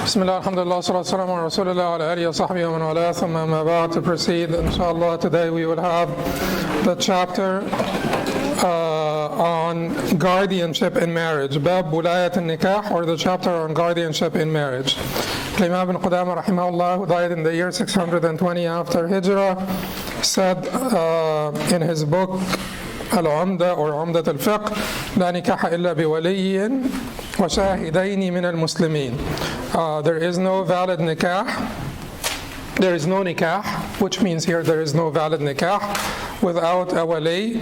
Bismillah, alhamdulillah, salatu wassalamu ala rasulillah wa ala alihi wa sahbihi wa man wala, thumma amma ba'd. To proceed, inshallah, today we will have the chapter on guardianship in marriage, Bab Wulayat al-Nikah, or the chapter on guardianship in marriage. Imam ibn Qudamah, rahimahullah, who died in the year 620 after Hijrah, said in his book, al-Umdat or Umdat al-Fiqh, لا نكاح إلا بولي وشاهدين من المسلمين. There is no valid nikah. There is no nikah, which means here there is no valid nikah without a wali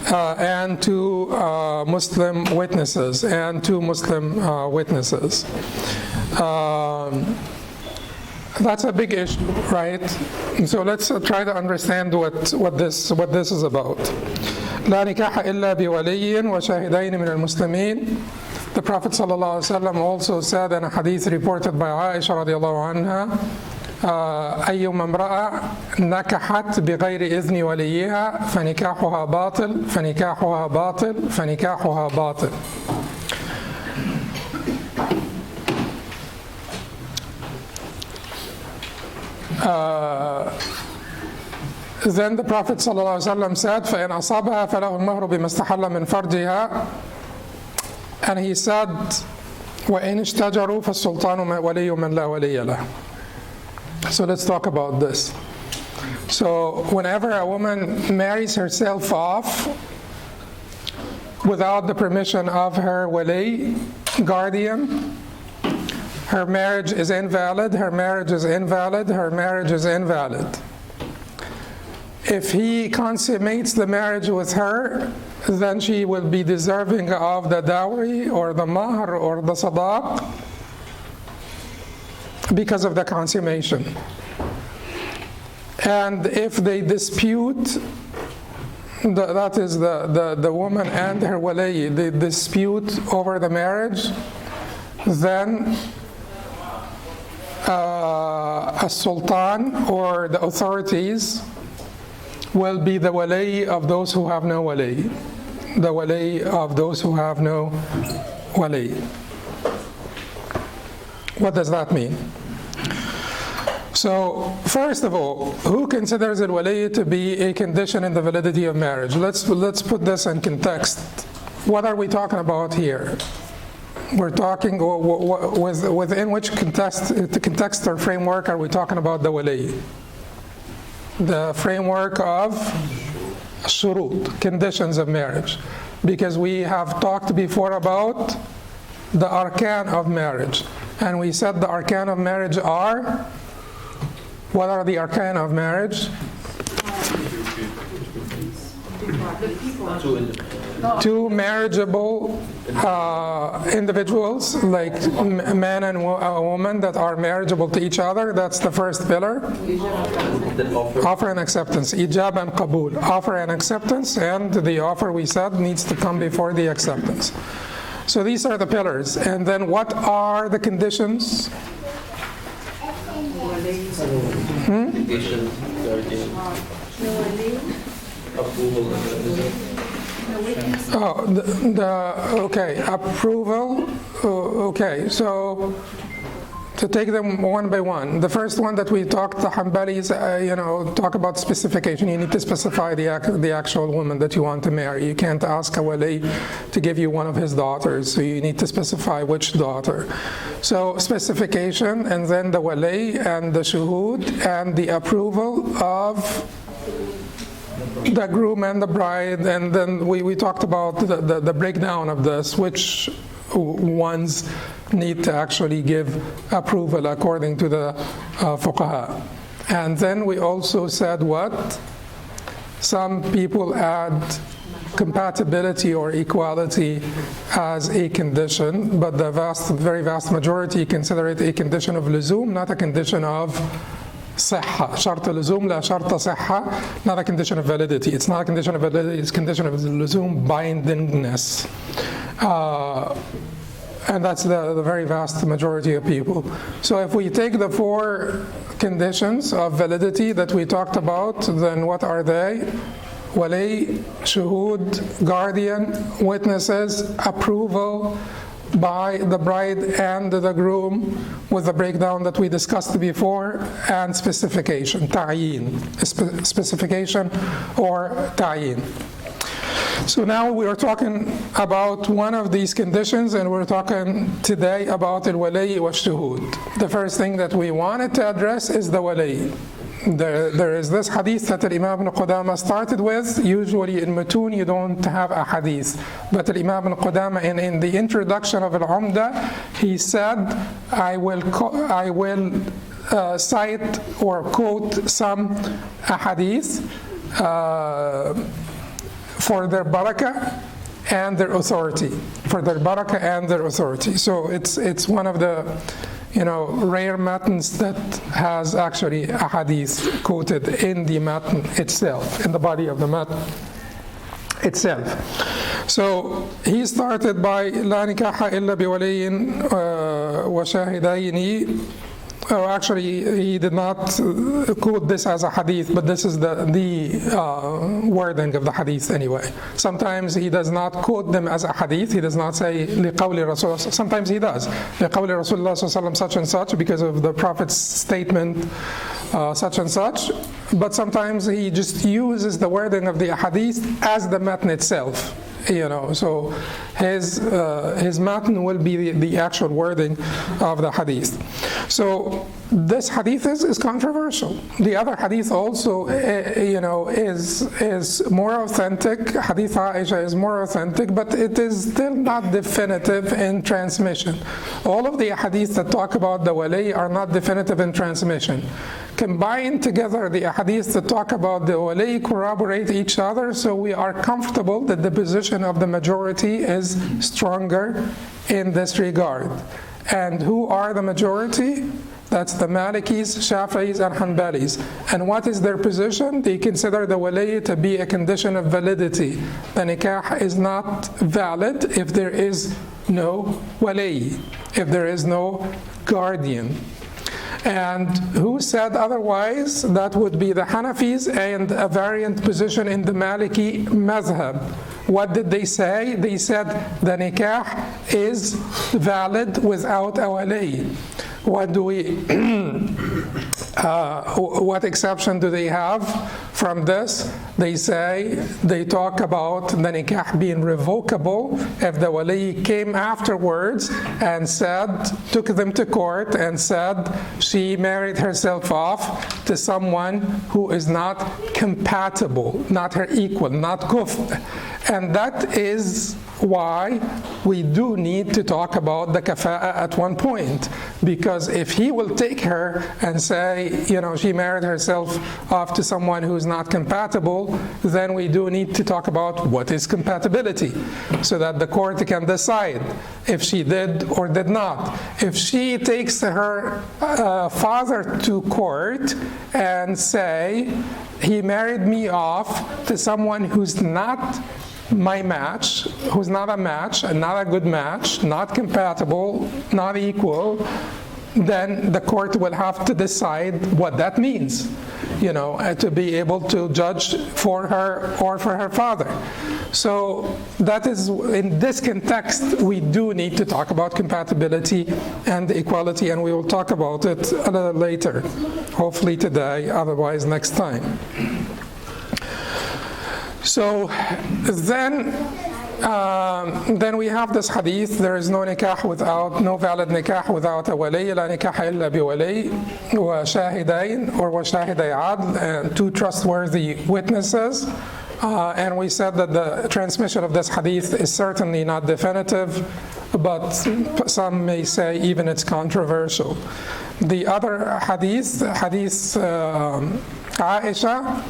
and two Muslim witnesses That's a big issue, right? So let's try to understand what this is about. لا نكاح إلا بولي وشاهدين من المسلمين. The Prophet ﷺ also said in a hadith reported by Aisha radiallahu anha, أيما امرأة نكحت بغير إذن وليها فنكاحها باطل فنكاحها باطل فنكاحها باطل. Then the Prophet ﷺ said, فإن أصابها فله المهر بما استحل من فرجها. And he said, وَإِنِ اشْتَجَرُوا فَالسُّلْطَانُ وَلِيُّ مَنْ لَا وَلِيَّ لَهُ. So let's talk about this. So whenever a woman marries herself off without the permission of her wali, guardian, her marriage is invalid, her marriage is invalid, her marriage is invalid. If he consummates the marriage with her, then she will be deserving of the dowry or the mahr or the sadaq because of the consummation. And if they dispute, that is the woman and her wali, they dispute over the marriage, then a sultan or the authorities will be the wali of those who have no wali. The wali of those who have no wali. What does that mean? So, first of all, who considers al-wali to be a condition in the validity of marriage? Let's put this in context. What are we talking about here? We're talking within which context or framework are we talking about the wali? The framework of shurut, conditions of marriage. Because we have talked before about the arkan of marriage. And we said the arkan of marriage are, what are the arkan of marriage? Two marriageable individuals, like a man and a woman that are marriageable to each other. That's the first pillar. Offer and acceptance. Ijab and qabul. Offer and acceptance, and the offer, we said, needs to come before the acceptance. So these are the pillars. And then what are the conditions? Okay, approval. Okay, so to take them one by one. The first one that we talked, the Hanbalis, talk about specification. You need to specify the actual woman that you want to marry. You can't ask a wali to give you one of his daughters, so you need to specify which daughter. So specification, and then the wali and the shuhud and the approval of the groom and the bride, and then we talked about the breakdown of this, which ones need to actually give approval according to the fuqaha. And then we also said what? Some people add compatibility or equality as a condition, but the very vast majority consider it a condition of luzum, not a condition of صحة. شرط اللزوم لا شرط صحة. Not a condition of validity. It's not a condition of validity, it's a condition of luzum, bindingness. And that's the very vast majority of people. So if we take the four conditions of validity that we talked about, then what are they? Wali, shuhud, guardian, witnesses, approval, by the bride and the groom with the breakdown that we discussed before, and specification, ta'yin, specification or ta'yin. So now we are talking about one of these conditions, and we're talking today about al-wali wa shuhud. The first thing that we wanted to address is the wali. There is this hadith that Imam ibn Qudamah started with. Usually in Matun you don't have a hadith, but Imam ibn Qudamah in the introduction of al-Umdat, he said, I will cite or quote some hadith for their barakah and their authority. For their barakah and their authority. So it's one of the rare matns that has actually a hadith quoted in the matn itself, in the body of the matn itself. So he started by لا نكاح إلا بولي وشاهدين. Actually, he did not quote this as a hadith, but this is the wording of the hadith anyway. Sometimes he does not quote them as a hadith. He does not say لقول رسول. Sometimes he does لقول رسول الله صلى الله عليه وسلم such and such because of the Prophet's statement such and such. But sometimes he just uses the wording of the hadith as the matn itself. So his matn will be the actual wording of the hadith. So this hadith is controversial. The other hadith also, is more authentic. Hadith Aisha is more authentic, but it is still not definitive in transmission. All of the hadith that talk about the wali are not definitive in transmission. Combine together the hadith that talk about the wali, corroborate each other, so we are comfortable that the position of the majority is stronger in this regard. And who are the majority? That's the Malikis, Shafi'is, and Hanbalis. And what is their position? They consider the wali to be a condition of validity. The nikah is not valid if there is no wali, if there is no guardian. And who said otherwise? That would be the Hanafis and a variant position in the Maliki madhab. What did they say? They said the nikah is valid without a wali. What exception do they have from this? They talk about the nikah being revocable if the wali came afterwards and took them to court and said she married herself off to someone who is not compatible, not her equal, not kufr. And that is why we do need to talk about the kafa'a at one point, because if he will take her and say, she married herself off to someone who's not compatible, then we do need to talk about what is compatibility, so that the court can decide if she did or did not. If she takes her father to court and say, he married me off to someone who's not my match, who's not a match, and not a good match, not compatible, not equal, then the court will have to decide what that means, to be able to judge for her or for her father. So that is, in this context, we do need to talk about compatibility and equality, and we will talk about it a little later, hopefully today, otherwise next time. So then we have this hadith: there is no valid nikah without a wali. La nikah illa bi wali wa shahidain or wa shahiday adl, and two trustworthy witnesses. And we said that the transmission of this hadith is certainly not definitive, but some may say even it's controversial. The other hadith Aisha,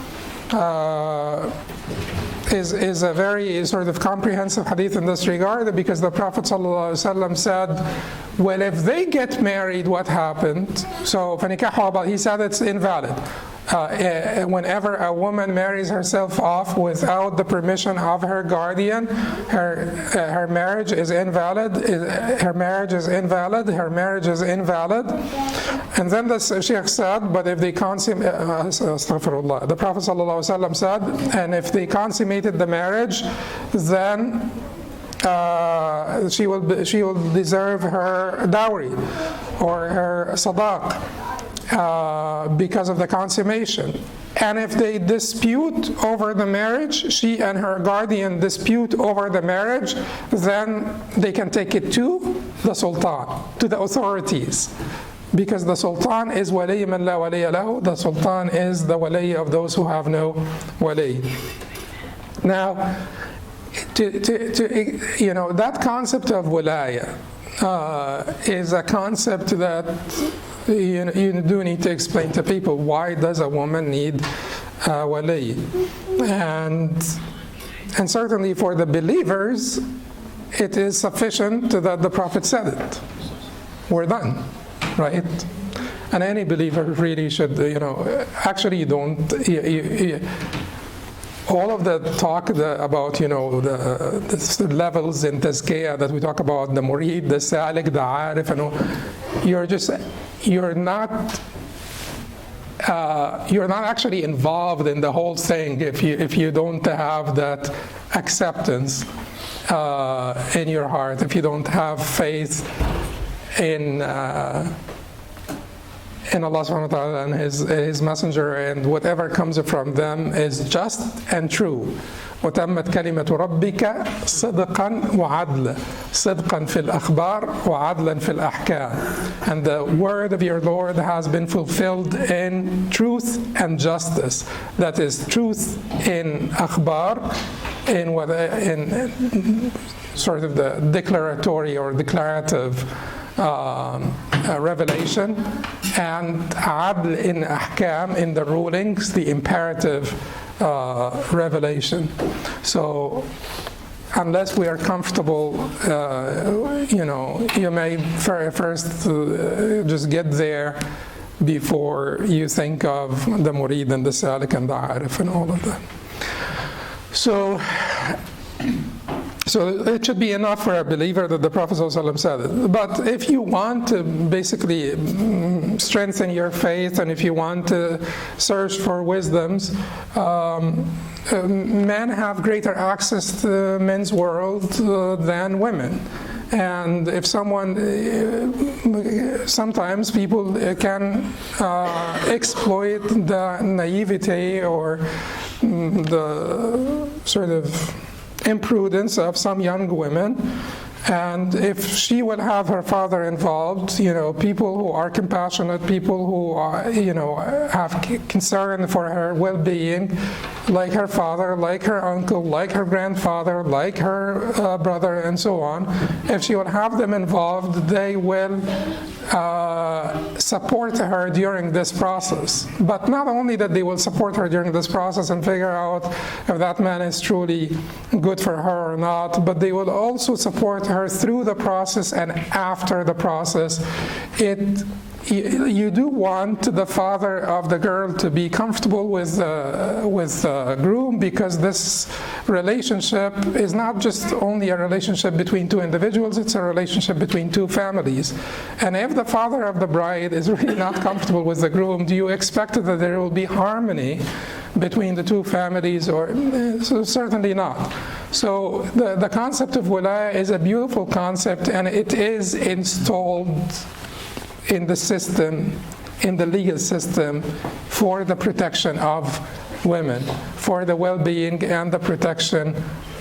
is a very sort of comprehensive hadith in this regard, because the Prophet ﷺ said, well, if they get married, what happened? So, he said it's invalid. Whenever a woman marries herself off without the permission of her guardian, her marriage is invalid. Her marriage is invalid. Her marriage is invalid. And then the Sheikh said, but if they astaghfirullah, the Prophet ﷺ said, and if they consummated the marriage, then she will deserve her dowry or her sadaq because of the consummation. And if they dispute over the marriage, she and her guardian dispute over the marriage, then they can take it to the sultan, to the authorities. Because the sultan is wali man la waliya lahu, the sultan is the wali of those who have no wali. Now, that concept of wilaya is a concept that you do need to explain to people. Why does a woman need a wali? And certainly for the believers, it is sufficient that the Prophet said it. We're done, right? And any believer really should, actually you don't. All of the talk about, the levels in tazkiyah that we talk about, the murid, the salik, the arif, and all, you're not actually involved in the whole thing if you don't have that acceptance in your heart, if you don't have faith in Allah subhanahu wa ta'ala and His messenger, and whatever comes from them is just and true. وَتَمَّتْ كَلِمَةُ رَبِّكَ صِدْقًا وَعَدْلًا صِدْقًا فِي الْأَخْبَارِ وَعَدْلًا فِي الْأَحْكَامِ. And the word of your Lord has been fulfilled in truth and justice. That is truth in akhbar, in sort of the declaratory or declarative revelation, and adl in ahkam, in the rulings, the imperative revelation. So unless we are comfortable, you may first just get there before you think of the murid and the salik and the arif and all of that. So it should be enough for a believer that the Prophet ﷺ said it. But if you want to basically strengthen your faith, and if you want to search for wisdoms, men have greater access to men's world than women. And if sometimes people can exploit the naivety or the sort of imprudence of some young women, and if she would have her father involved, people who are compassionate, people who are, have concern for her well-being, like her father, like her uncle, like her grandfather, like her brother, and so on, if she would have them involved, they will support her during this process. But not only that they will support her during this process and figure out if that man is truly good for her or not, but they will also support her through the process and after the process. You do want the father of the girl to be comfortable with the groom, because this relationship is not just only a relationship between two individuals, it's a relationship between two families. And if the father of the bride is really not comfortable with the groom, do you expect that there will be harmony between the two families? Or so certainly not. So the concept of wilaya is a beautiful concept, and it is installed in the system, in the legal system, for the protection of women, for the well-being and the protection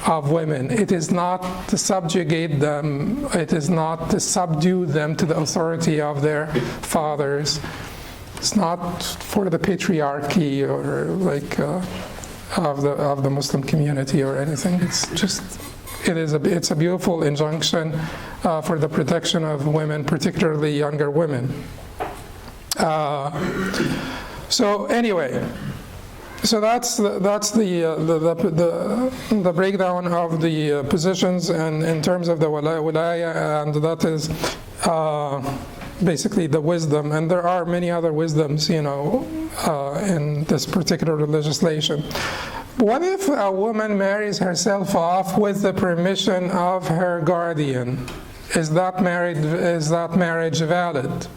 of women. It is not to subjugate them, it is not to subdue them to the authority of their fathers. It's not for the patriarchy or like of the Muslim community or anything. It's just, it's a beautiful injunction for the protection of women, particularly younger women. So anyway, so that's the breakdown of the positions and in terms of the wilaya, and that is basically the wisdom. And there are many other wisdoms, in this particular legislation. What if a woman marries herself off with the permission of her guardian? Is that marriage valid?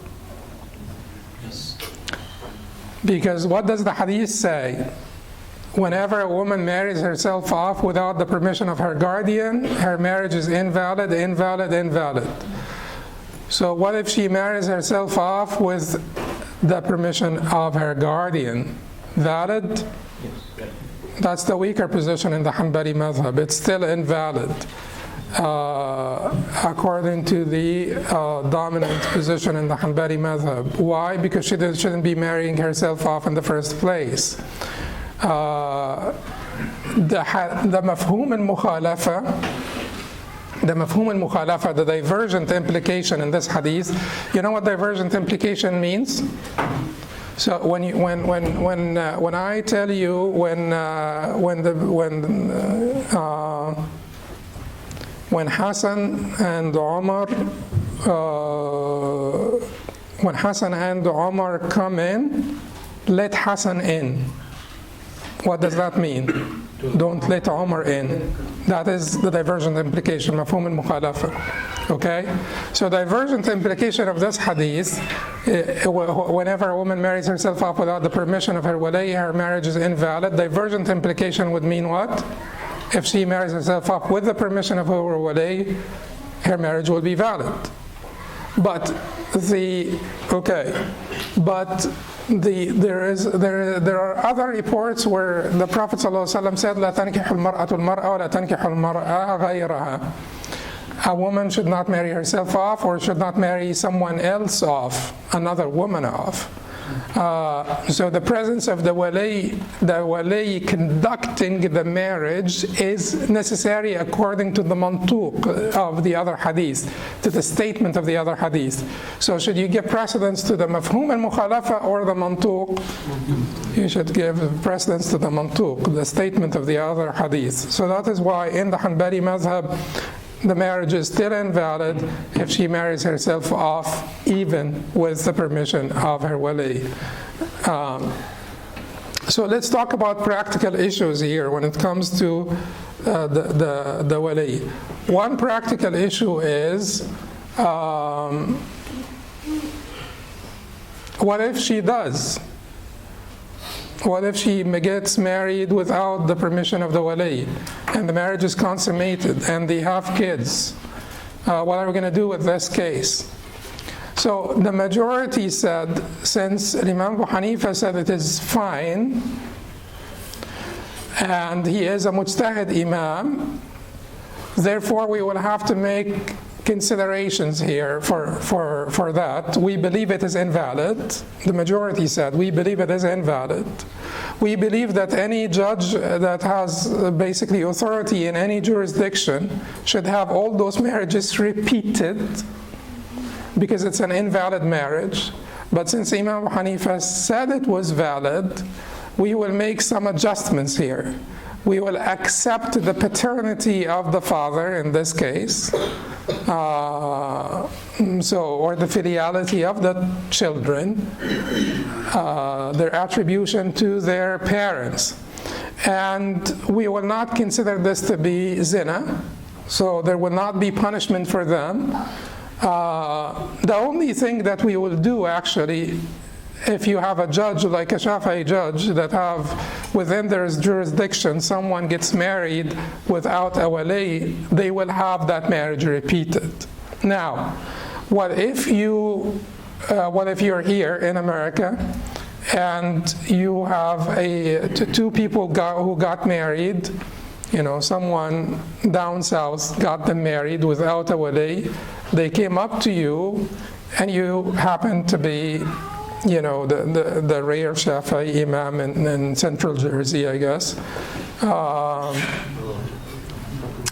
Yes. Because what does the hadith say? whenever a woman marries herself off without the permission of her guardian, her marriage is invalid, invalid, invalid. So what if she marries herself off with the permission of her guardian? Valid? That's the weaker position in the Hanbali madhab. It's still invalid, according to the dominant position in the Hanbali madhab. Why? Because she shouldn't be marrying herself off in the first place. The mafhum al-mukhalafa, the divergent implication in this hadith. You know what divergent implication means? So when I tell you when Hassan and Omar come in, let Hassan in. What does that mean? Don't let Omar in. That is the divergent implication, mafhum al-mukhalafa. Okay? So divergent implication of this hadith, whenever a woman marries herself off without the permission of her wali, her marriage is invalid. Divergent implication would mean what? If she marries herself off with the permission of her wali, her marriage will be valid. But there are other reports where the Prophet ﷺ said, لا تنكح المرأة المرأة ولا تنكح المرأة غيرها. A woman should not marry herself off or should not marry someone else off, another woman off. So the presence of the wali conducting the marriage is necessary according to the mantuq of the other hadith, to the statement of the other hadith. So should you give precedence to the mafhum al-mukhalafa or the mantuq? You should give precedence to the mantuq, the statement of the other hadith. So that is why in the Hanbali madhab, the marriage is still invalid if she marries herself off, even with the permission of her wali. So let's talk about practical issues here when it comes to the wali. One practical issue is, what if she does? What if she gets married without the permission of the wali, and the marriage is consummated, and they have kids? What are we going to do with this case? So the majority said, since Imam Abu Hanifa said it is fine, and he is a mujtahid imam, therefore we will have to make considerations here for that. We believe it is invalid. The majority said we believe it is invalid. We believe that any judge that has basically authority in any jurisdiction should have all those marriages repeated because it's an invalid marriage. But since Imam Abu Hanifa said it was valid, we will make some adjustments here. We will accept the paternity of the father in this case, or the filiality of the children, their attribution to their parents. And we will not consider this to be zina, so there will not be punishment for them. The only thing that we will do actually, if you have a judge like a Shafi'i judge that have within their jurisdiction someone gets married without a wali, they will have that marriage repeated. Now, what if you're here in America and you have two people who got married, someone down south got them married without a wali, they came up to you and you happen to be the rare Shafi'i Imam in central Jersey, I guess.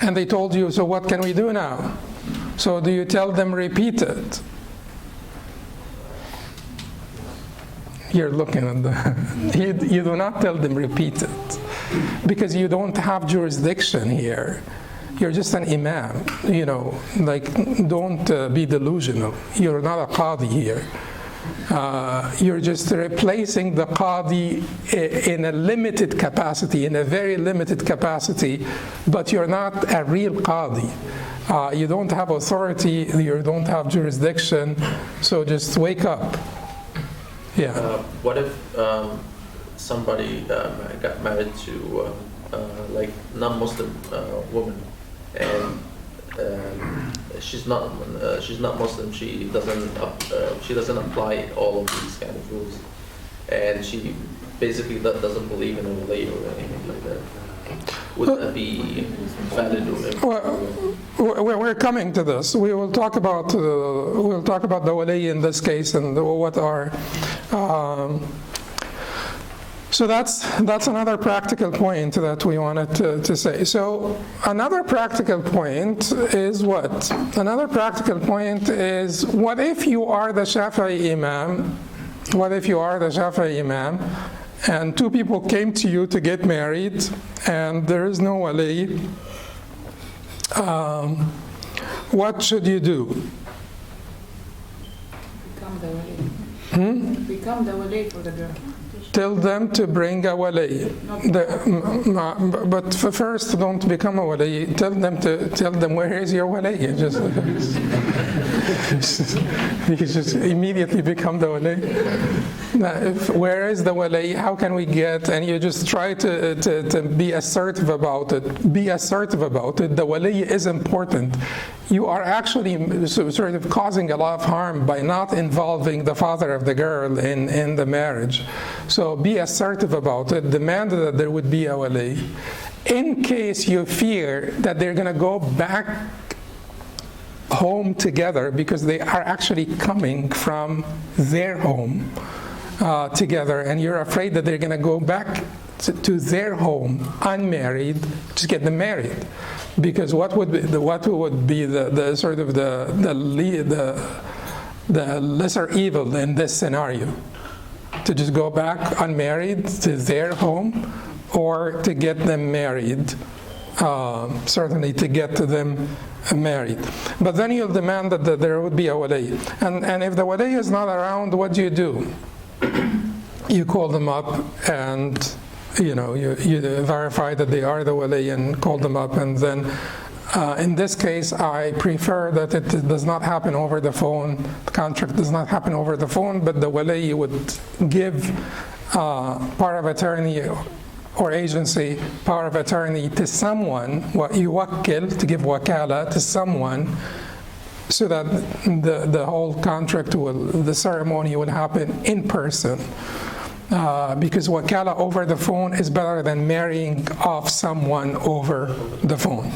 And they told you, so what can we do now? So do you tell them repeat it? You're looking at you do not tell them repeat it because you don't have jurisdiction here. You're just an imam, don't be delusional. You're not a qadi here. You're just replacing the qadi in a limited capacity, in a very limited capacity, but you're not a real qadi. You don't have authority, you don't have jurisdiction, so just wake up. Yeah. What if somebody got married to like non-Muslim woman, and she's not Muslim. She doesn't apply all of these kind of rules, and she basically doesn't believe in a wali or anything like that. Would that be valid? Well, we're coming to this. We will talk about the wali in this case and what are. So that's another practical point that we wanted to say. So another practical point is what? Another practical point is, what if you are the Shafi'i Imam? What if you are the Shafi'i Imam and two people came to you to get married and there is no wali? What should you do? Become the wali. Become the wali for the girl. Tell them to bring a wali. But first, don't become a wali. Tell them where is your wali. You just immediately become the wali. Where is the wali? How can we get? And you just try to be assertive about it. Be assertive about it. The wali is important. You are actually sort of causing a lot of harm by not involving the father of the girl in the marriage. So be assertive about it. Demand that there would be a wali. In case you fear that they're going to go back home together because they are actually coming from their home together, and you're afraid that they're going to go back to their home unmarried, just get them married. Because what would be the sort of the lesser evil in this scenario? To just go back unmarried to their home, or to get them married? Certainly to get them married. But then you'll demand that there would be a wali. And if the wali is not around, what do? You call them up and you verify that they are the wali and call them up, and then in this case I prefer that it does not happen over the phone. The contract does not happen over the phone, but the wali would give power of attorney or agency power of attorney to someone, yuwakkil, to give wakala to someone, so that the whole contract the ceremony will happen in person. Because wakala over the phone is better than marrying off someone over the phone.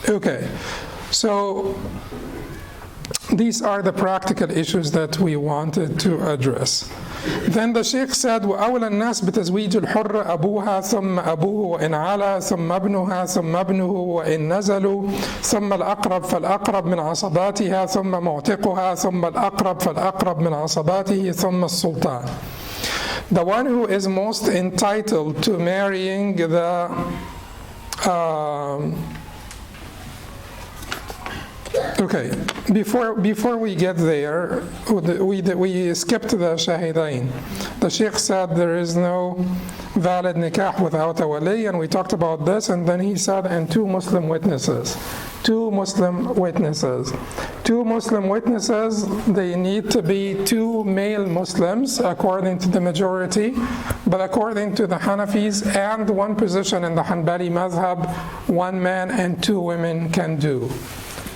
Okay, so these are the practical issues that we wanted to address. Then the Sheikh said, وأولى الناس بتزويج الحرة أبوها ثم أبوه وإن علا ثم ابنها ثم ابنه وإن نزلوا ثم الأقرب فالأقرب من عصباتها ثم معتقها ثم الأقرب فالأقرب من عصباته ثم السلطان. The one who is most entitled to marrying the okay, before we get there, we skipped the shahidain. The Sheikh said there is no valid nikah without a wali, and we talked about this, and then he said, and two Muslim witnesses. Two Muslim witnesses. Two Muslim witnesses, they need to be two male Muslims according to the majority, but according to the Hanafis and one position in the Hanbali madhab, one man and two women can do.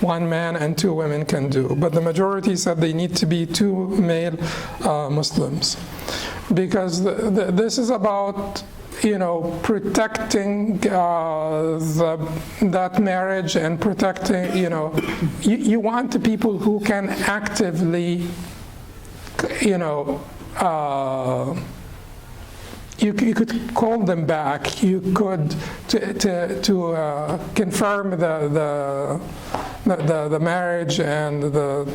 One man and two women can do. But the majority said they need to be two male Muslims. Because this is about protecting that marriage and protecting, you want the people who can actively, you could call them back. You could to confirm the marriage and the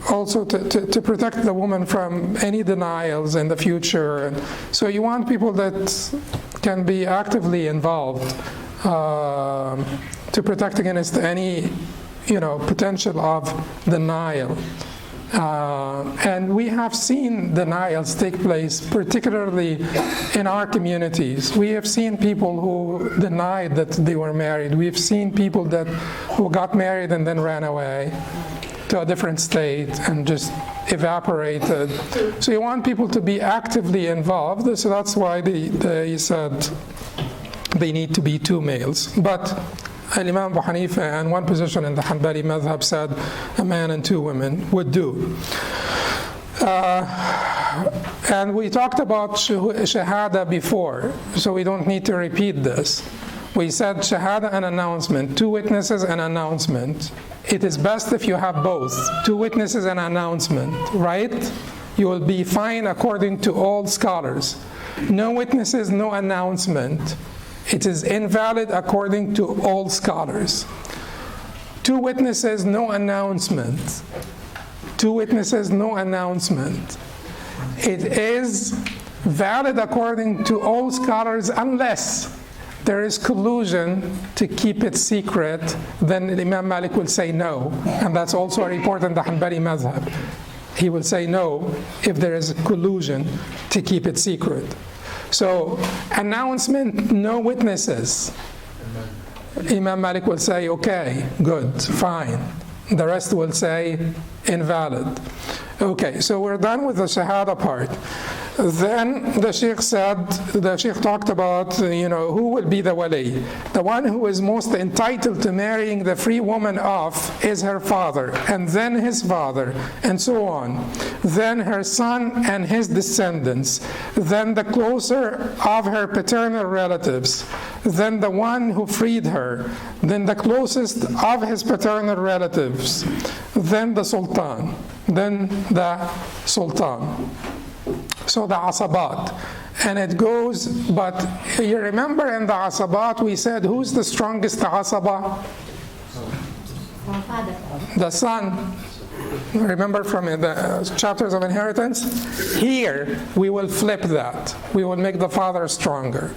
also to protect the woman from any denials in the future. So you want people that can be actively involved to protect against any potential of denial. And we have seen denials take place, particularly in our communities. We have seen people who denied that they were married. We've seen people who got married and then ran away. to a different state and just evaporated. So you want people to be actively involved. So that's why they said they need to be 2 males. But Imam Abu Hanifa and one position in the Hanbali madhab said a man and 2 women would do. And we talked about shahada before, so we don't need to repeat this. We said shahada and announcement, 2 witnesses and announcement. It is best if you have both, 2 witnesses and announcement, right? You will be fine according to all scholars. No witnesses, no announcement. It is invalid according to all scholars. 2 witnesses, no announcement. 2 witnesses, no announcement. It is valid according to all scholars unless there is collusion to keep it secret. Then Imam Malik will say no. And that's also a report in the Hanbali madhab. He will say no if there is collusion to keep it secret. So announcement, no witnesses. Imam Malik will say, okay, good, fine. The rest will say invalid. Okay, so we're done with the shahada part. Then the Sheikh talked about, who will be the wali. The one who is most entitled to marrying the free woman off is her father, and then his father, and so on. Then her son and his descendants. Then the closer of her paternal relatives. Then the one who freed her. Then the closest of his paternal relatives. Then the sultan. Then the sultan. So the asabat. And it goes, but you remember in the asabat we said, who's the strongest asaba? The son. Remember from the chapters of inheritance? Here, we will flip that. We will make the father stronger.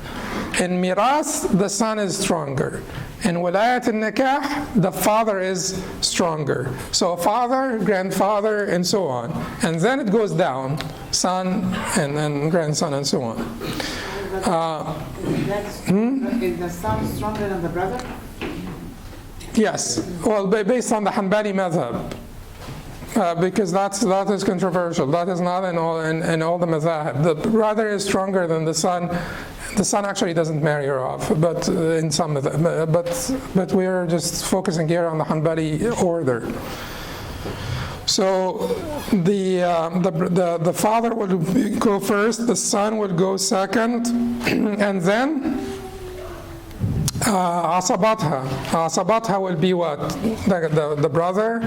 In miras, the son is stronger. In wilayat al-nikah, the father is stronger. So father, grandfather, and so on. And then it goes down, son, and then grandson, and so on. Is the son stronger than the brother? Yes. Well, based on the Hanbali madhab. Because that is controversial. That is not in all the madhab. The brother is stronger than the son. The son actually doesn't marry her off, but in some of them. But we're just focusing here on the Hanbali order. So the father would go first, the son would go second, and then asabatha. Asabatha will be what? The brother,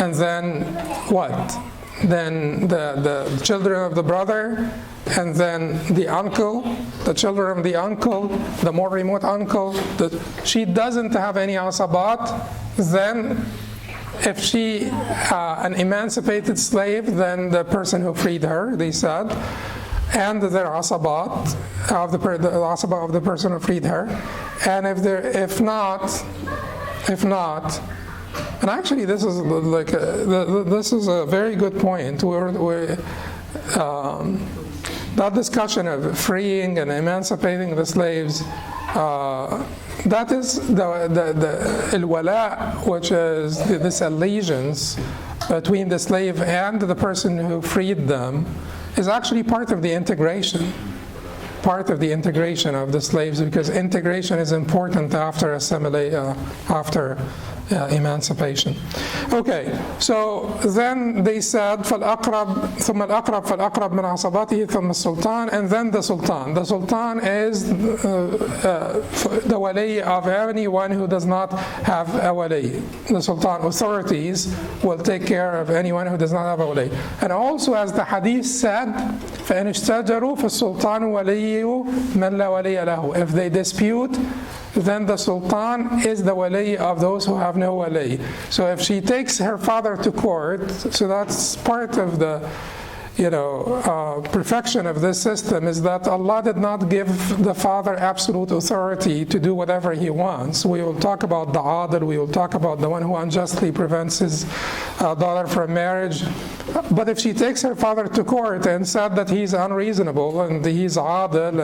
and then what? Then the children of the brother, and then the uncle, the children of the uncle, the more remote uncle. She doesn't have any asabat. Then if she an emancipated slave, then the person who freed her, they said, and their asabat of the asabat of the person who freed her. And if not, and actually this is this is a very good point. That discussion of freeing and emancipating the slaves, that is the al-wala, which is this allegiance between the slave and the person who freed them, is actually part of the integration. Part of the integration of the slaves, because integration is important after emancipation. Okay, so then they said فَالْأَقْرَبْ ثُمَّ الْأَقْرَبْ فَالْأَقْرَبْ مِنْ عَصَبَاتِهِ ثُمَّ السُّلْطَانِ, and then the sultan. The sultan is the wali of anyone who does not have a wali. The sultan authorities will take care of anyone who does not have a wali. And also, as the hadith said, فَإِنِ اشْتَجَرُوا فَالسُّلْطَانُ وَلِيُّ مَنْ لَا وَلِيَ لَهُ. If they dispute, then the sultan is the wali of those who have no wali. So if she takes her father to court, so that's part of the perfection of this system, is that Allah did not give the father absolute authority to do whatever he wants. We will talk about the adil, we will talk about the one who unjustly prevents his daughter from marriage. But if she takes her father to court and said that he's unreasonable and he's adil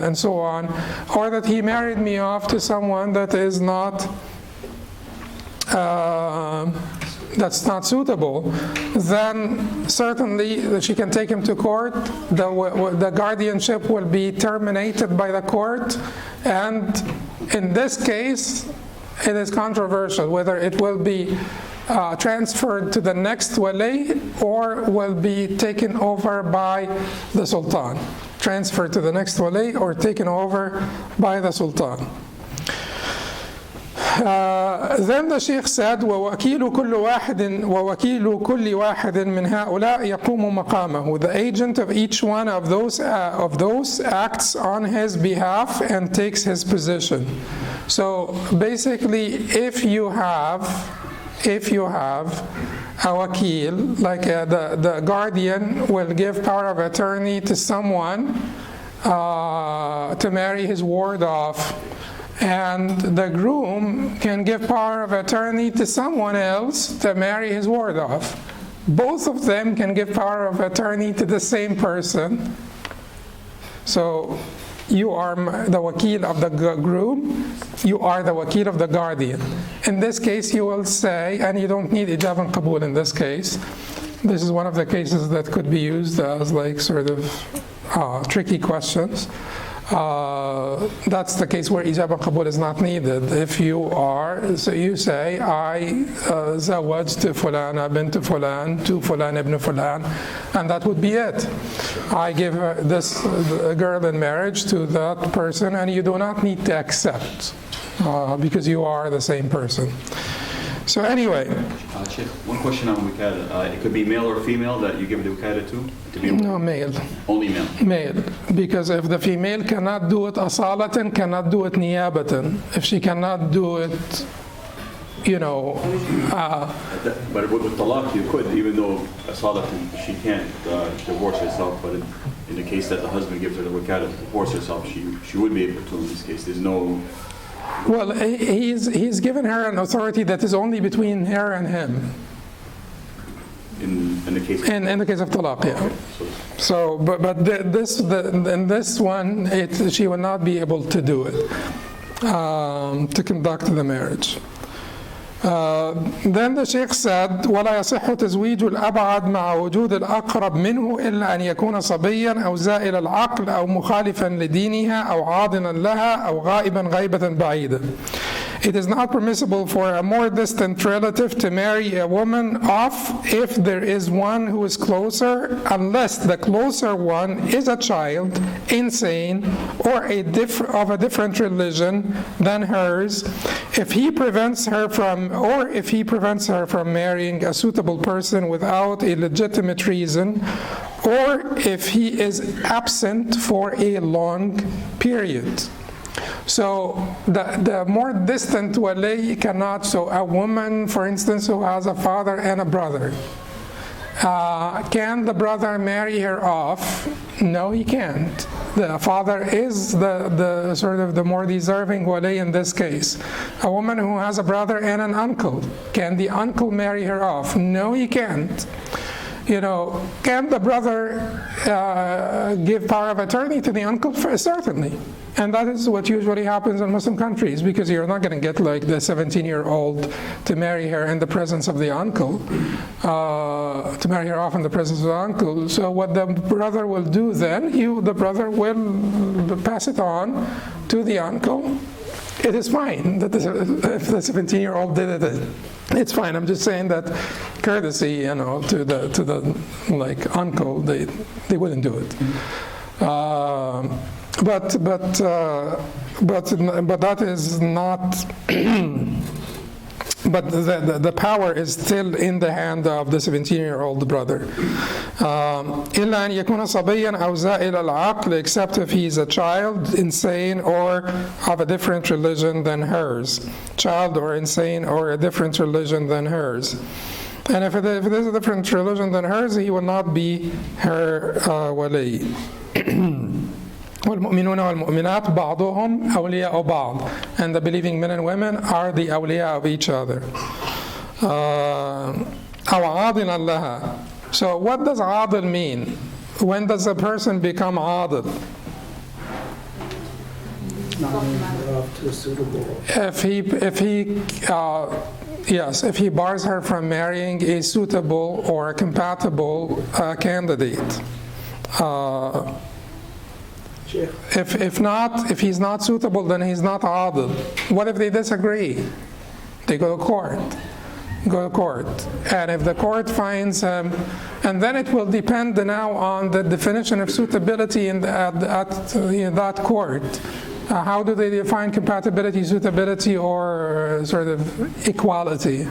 and so on, or that he married me off to someone that is not that's not suitable, then certainly she can take him to court. The guardianship will be terminated by the court, and in this case, it is controversial whether it will be transferred to the next wali or will be taken over by the sultan. Transferred to the next wali or taken over by the sultan. Then the Sheikh said, وَوَكِيلُ كُلِّ وَاحِدٍ مِنْ هَؤُلَاءِ يَقُومُ مَقَامَهُ. The agent of each one of those acts on his behalf and takes his position. So basically, if you have a wakil, like the guardian will give power of attorney to someone to marry his ward off, and the groom can give power of attorney to someone else to marry his ward off. Both of them can give power of attorney to the same person. So you are the wakil of the groom, you are the wakil of the guardian. In this case, you will say, and you don't need ijab and qabul in this case. This is one of the cases that could be used as like sort of tricky questions. That's the case where ijab and qabul is not needed. If you are, so you say, I zawajtu fulana bint fulan to fulan ibn fulan, and that would be it. I give this girl in marriage to that person, and you do not need to accept because you are the same person. So anyway. Sheikh, one question on wikada. It could be male or female that you give the wikada to be No, male. Only male. Male. Because if the female cannot do it asalatan, cannot do it niyabatan. If she cannot do it, you know. But with talaq, you could, even though asalatan, she can't divorce herself. But in the case that the husband gives her the wikada to divorce herself, she would be able to in this case. There's no. Well, he's given her an authority that is only between her and him. In the case. In the case of talaq, yeah. Okay, So, in this one, she will not be able to do it, to conduct the marriage. Then the Sheikh said, ولا يصح تزويج الأبعد مع وجود الأقرب منه إلا أن يكون صبيا أو زائل العقل أو مخالفا لدينها أو عاضنا لها أو غائبا غيبة بعيدة. It is not permissible for a more distant relative to marry a woman off if there is one who is closer, unless the closer one is a child, insane, or of a different religion than hers. If he prevents her from marrying a suitable person without a legitimate reason, or if he is absent for a long period. So the more distant wali cannot, so a woman, for instance, who has a father and a brother, can the brother marry her off? No, he can't. The father is the sort of the more deserving wali in this case. A woman who has a brother and an uncle, can the uncle marry her off? No, he can't. You know, can the brother give power of attorney to the uncle? Certainly. And that is what usually happens in Muslim countries, because you're not going to get like the 17-year-old to marry her in the presence of the uncle, to marry her off in the presence of the uncle. So what the brother will do then, the brother will pass it on to the uncle. It is fine that if the 17-year-old did it, it's fine. I'm just saying that courtesy, you know, to the like uncle, they wouldn't do it. But that is not. But the power is still in the hand of the 17-year-old brother. إلا أن يكون صبيا أو زائل العقل, except if he's a child, insane, or of a different religion than hers. Child or insane or a different religion than hers. And if it is a different religion than hers, he will not be her wali. والمؤمنون والمؤمنات بعضهم أولياء بعض, and the believing men and women are the awliya of each other. أو عاضلا لها. So what does عاضل mean? When does a person become عاضل? If he yes, if he bars her from marrying a suitable or a compatible candidate. If he's not suitable, then he's not adil. What if they disagree? They go to court. And if the court finds him, and then it will depend now on the definition of suitability at that court. How do they define compatibility, suitability, or sort of equality?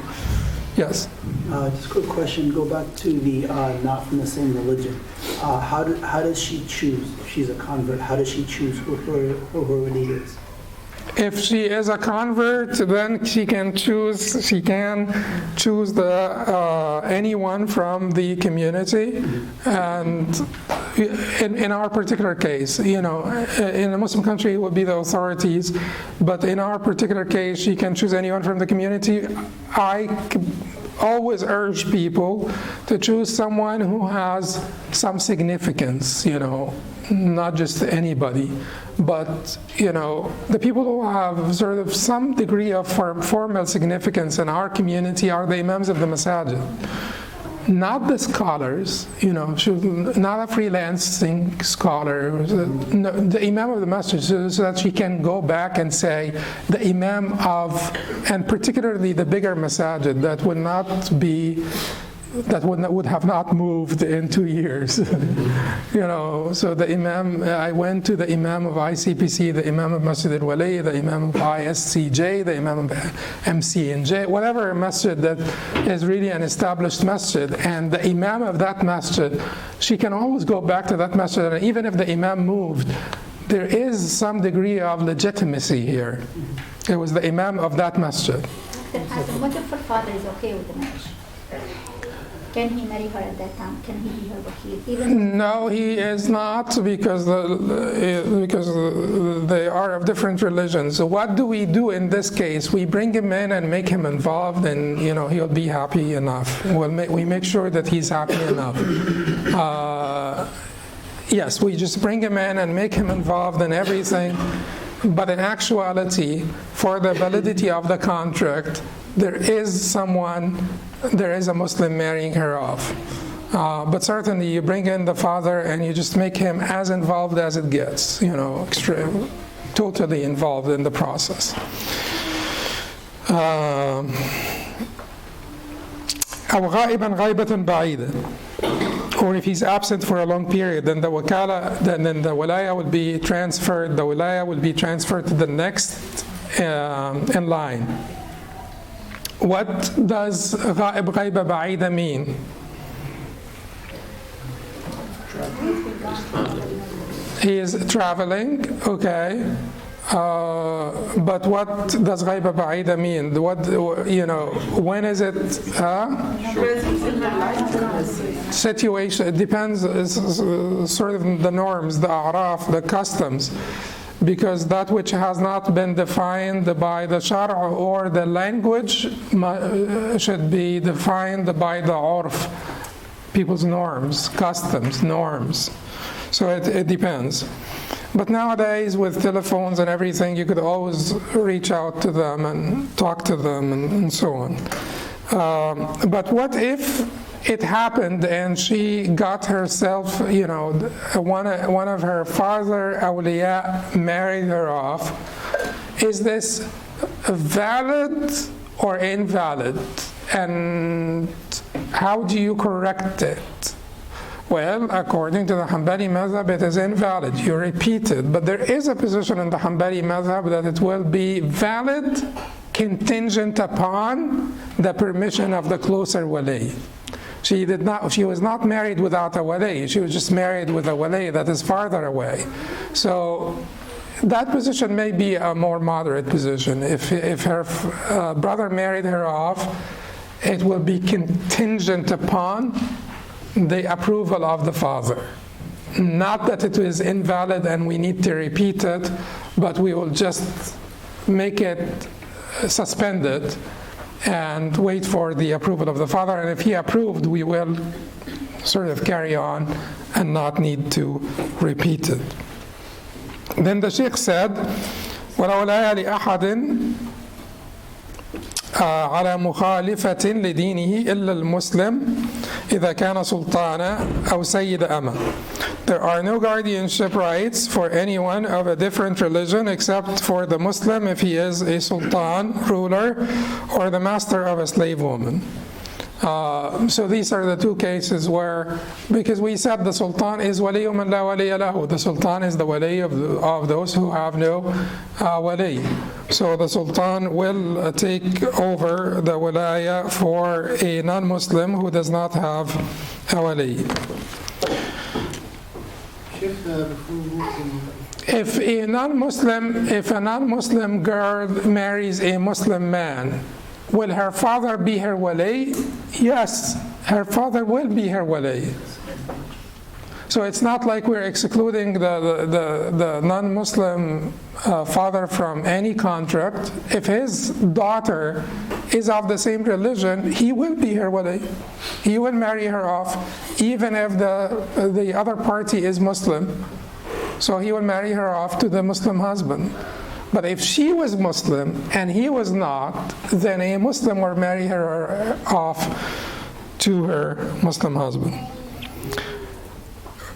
Yes? Just a quick question, go back to the not from the same religion. How does she choose, if she's a convert, how does she choose who her religion is? If she is a convert, then she can choose anyone from the community. And in our particular case, in a Muslim country it would be the authorities, but in our particular case, she can choose anyone from the community. I always urge people to choose someone who has some significance, not just anybody, but the people who have sort of some degree of formal significance in our community are the imams of the masajid, not the scholars, not a freelancing scholar, no, the imam of the masjid, so that she can go back and say the imam of, and particularly the bigger masajid that would have not moved in 2 years. So the imam, I went to the imam of ICPC, the imam of Masjid al-Wali, the imam of ISCJ, the imam of MCNJ, whatever masjid that is really an established masjid, and the imam of that masjid, she can always go back to that masjid, and even if the imam moved, there is some degree of legitimacy here. It was the imam of that masjid. What if her father is okay with the marriage? Can he marry her at that time? Can he be her wakil? No, he is not, because they are of different religions. So what do we do in this case? We bring him in and make him involved, and he'll be happy enough. We make sure that he's happy enough. Yes, we just bring him in and make him involved in everything. But in actuality, for the validity of the contract, there is a Muslim marrying her off. But certainly you bring in the father and you just make him as involved as it gets, totally involved in the process. أو غائبا غيبة بعيدة. Or if he's absent for a long period, then the wilaya will be transferred. The wilaya will be transferred to the next in line. What does غائب غيبة بعيدة mean? He is traveling, okay. But what does غيبة بعيدة mean? When is it? Situation. It depends. It's sort of the norms, the a'raf, the customs. Because that which has not been defined by the shar' or the language should be defined by the urf, people's norms, customs, norms. So it depends. But nowadays, with telephones and everything, you could always reach out to them and talk to them and so on. But what if it happened and she got herself, one of her father awliya married her off? Is this valid or invalid? And how do you correct it? Well, according to the Hanbali madhab, it is invalid. You repeat it. But there is a position in the Hanbali madhab that it will be valid contingent upon the permission of the closer wali. She was not married without a wali. She was just married with a wali that is farther away. So that position may be a more moderate position. If her brother married her off, it will be contingent upon the approval of the father. Not that it is invalid and we need to repeat it, but we will just make it suspended and wait for the approval of the father. And if he approved, we will sort of carry on and not need to repeat it. Then the Sheikh said, وَلَا وَلَايَ لِأَحَدٍ على مخالفة لدينه إلا المسلم إذا كان سلطانا أو سيد أمة. There are no guardianship rights for anyone of a different religion except for the Muslim if he is a sultan, ruler, or the master of a slave woman. So these are the two cases where, because we said the sultan is wali man la waliya lahu, the sultan is the wali of those who have no wali. So the sultan will take over the wilaya for a non-Muslim who does not have a wali. If a non-Muslim girl marries a Muslim man, will her father be her wali? Yes, her father will be her wali. So it's not like we're excluding the non-Muslim father from any contract. If his daughter is of the same religion, he will be her wali. He will marry her off, even if the other party is Muslim. So he will marry her off to the Muslim husband. But if she was Muslim and he was not, then a Muslim will marry her off to her Muslim husband.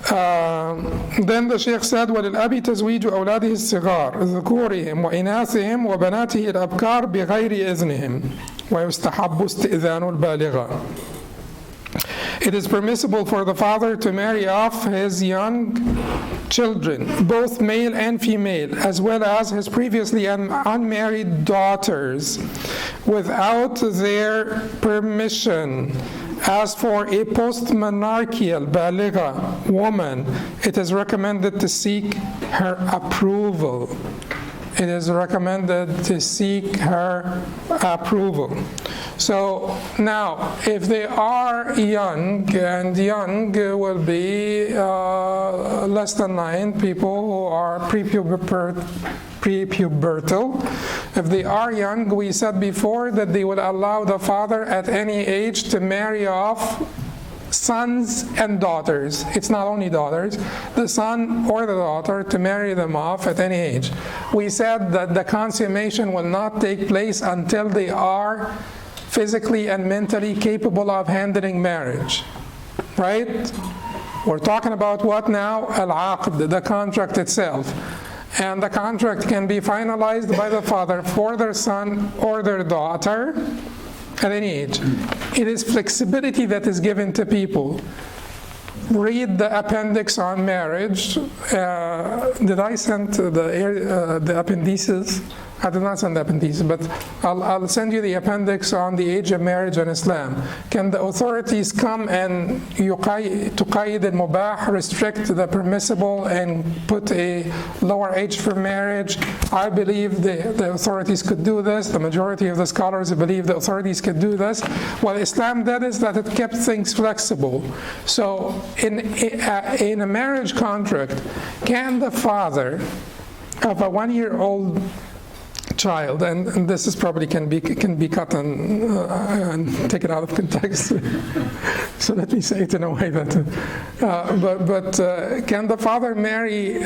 Then the Sheikh said, وَلِلْأَبِ تَزْوِيجُ أَوْلَادِهِ الصِّغَارِ ذُكُورِهِمْ وَإِنَاثِهِمْ وَبَنَاتِهِ الْأَبْكَارِ بِغَيْرِ إِذْنِهِمْ وَيُسْتَحَبُّ اسْتِئْذَانُ الْبَالِغَةِ. It is permissible for the father to marry off his young children, both male and female, as well as his previously unmarried daughters, without their permission. As for a post-monarchial baligha woman, it is recommended to seek her approval. It is recommended to seek her approval. So now, if they are young, and young will be less than 9 people who are prepubertal. If they are young, we said before that they will allow the father at any age to marry off sons and daughters. It's not only daughters, the son or the daughter, to marry them off at any age. We said that the consummation will not take place until they are physically and mentally capable of handling marriage, right? We're talking about what now? Al-Aqd, the contract itself. And the contract can be finalized by the father for their son or their daughter at any age. It is flexibility that is given to people. Read the appendix on marriage. Did I send the appendices? I did not send the appendices, but I'll send you the appendix on the age of marriage in Islam. Can the authorities come and tuqayyid al-mubah, restrict the permissible and put a lower age for marriage? I believe the authorities could do this. The majority of the scholars believe the authorities could do this. What Islam did is that it kept things flexible. So in a marriage contract, can the father of a 1-year-old child, and this is probably can be cut and taken out of context. So let me say it in a way that. But can the father marry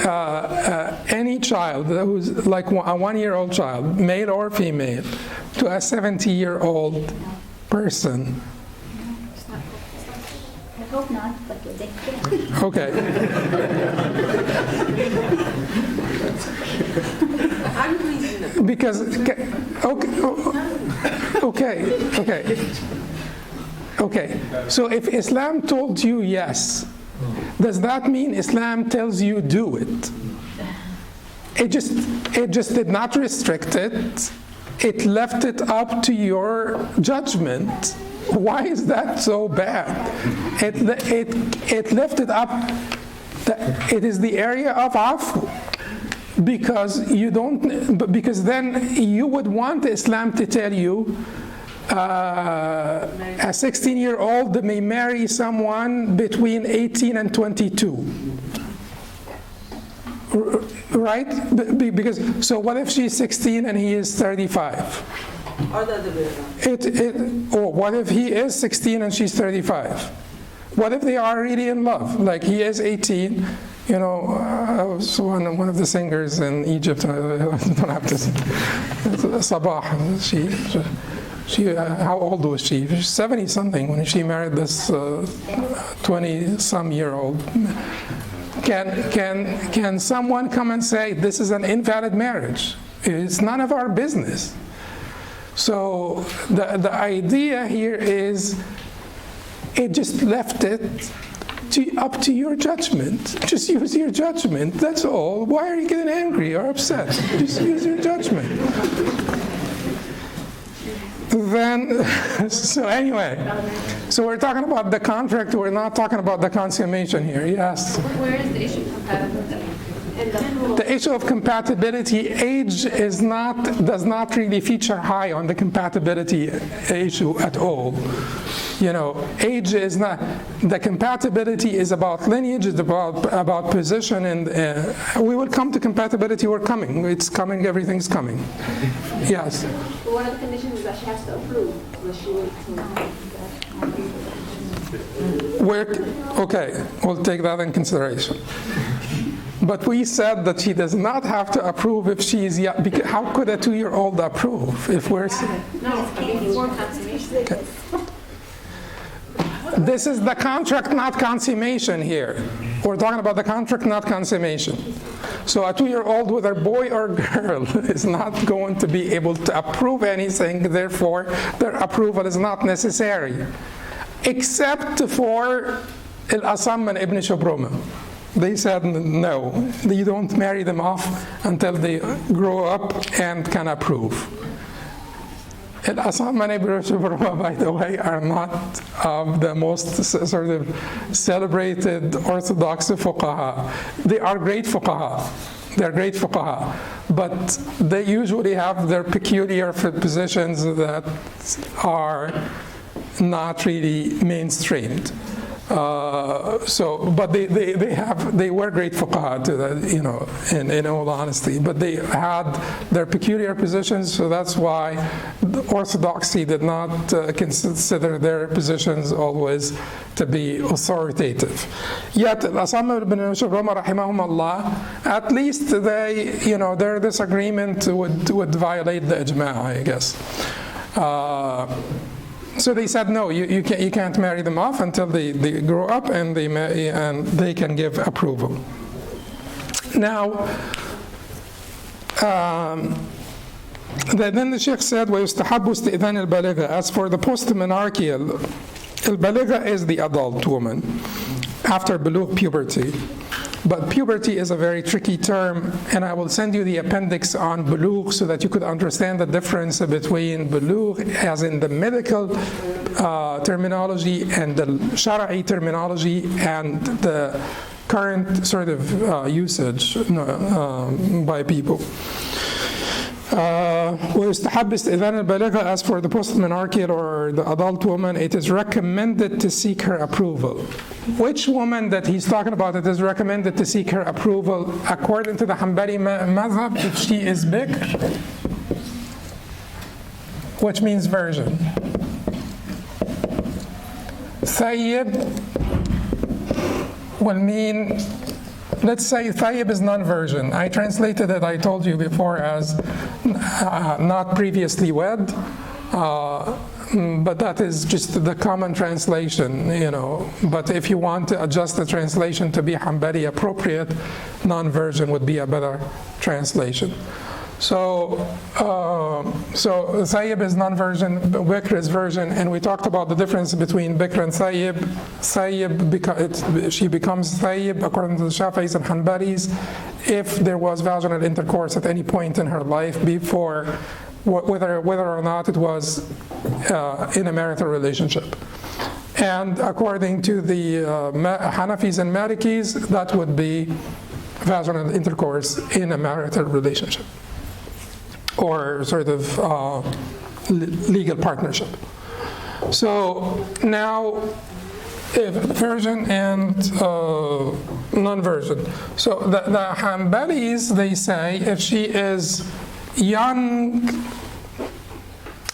any child who's like a 1-year-old child, male or female, to a 70-year-old person? I hope not, but they can. Okay. Because okay. So if Islam told you yes, does that mean Islam tells you do it? It just did not restrict it. It left it up to your judgment. Why is that so bad? It left it up. It is the area of afu. Because then you would want Islam to tell you a 16-year-old may marry someone between 18 and 22. Right? Because so what if she's 16 and he is 35? Or what if he is 16 and she's 35? What if they are really in love? Like he is 18. You know, I was one of the singers in Egypt. I don't have to say. Sabah. How old was she? She's 70 something when she married this 20-some-year-old. Can someone come and say this is an invalid marriage? It's none of our business. So the idea here is it just left it up to your judgment. Just use your judgment. That's all. Why are you getting angry or upset? Just use your judgment. Then, so anyway, so we're talking about the contract. We're not talking about the consummation here. Yes. Where is the issue of compatibility? The issue of compatibility, age does not really feature high on the compatibility issue at all. Age is not, the compatibility is about lineage, it's about position, and we will come to compatibility, it's coming, everything's coming. Yes? One of the conditions is that she has to approve. Okay, we'll take that in consideration. But we said that she does not have to approve if she is young. How could a 2-year-old approve if we're... No, before consummation. Okay. This is the contract, not consummation here. We're talking about the contract, not consummation. So a 2-year-old, whether boy or girl, is not going to be able to approve anything, therefore their approval is not necessary. Except for al-Asam and Ibn Shubruma. They said no, you don't marry them off until they grow up and can approve. Al-Asam and Ibn Shubruma, by the way, are not the most sort of celebrated orthodox fuqaha. They are great fuqaha. They're great fuqaha. But they usually have their peculiar positions that are not really mainstreamed. But they were great fuqaha, in all honesty. But they had their peculiar positions, so that's why the orthodoxy did not consider their positions always to be authoritative. Yet, al-Asam ibn Shubruma, rahimahumullah, at least their disagreement would violate the ijma', I guess. So they said, no, you can't marry them off until they grow up and they can give approval. Now, then the Sheikh said, وَيُسْتَحَبُّ اسْتِئْذَانِ الْبَالِغَةِ. As for the post-monarchial, al-baligha is the adult woman after bulugh, puberty. But puberty is a very tricky term, and I will send you the appendix on bulugh so that you could understand the difference between bulugh as in the medical terminology and the shara'i terminology and the current sort of usage by people. ويستحب استئذان البالغة. As for the post-monarchial or the adult woman, it is recommended to seek her approval. Which woman that he's talking about, it is recommended to seek her approval according to the Hanbali madhab if she is bikr, which means virgin. Thayyib will mean, let's say thayyib is non-virgin. I translated it, I told you before, as not previously wed, but that is just the common translation, But if you want to adjust the translation to be Hanbali appropriate, non-virgin would be a better translation. So thayyib is non-virgin, bikr is virgin, and we talked about the difference between bikr and thayyib. Thayyib, she becomes thayyib according to the Shafi'is and Hanbalis if there was vaginal intercourse at any point in her life before, whether or not it was in a marital relationship. And according to the Hanafis and Malikis, that would be vaginal intercourse in a marital relationship, or sort of legal partnership. So now, if virgin and non-virgin. So the Hanbalis, they say if she is young,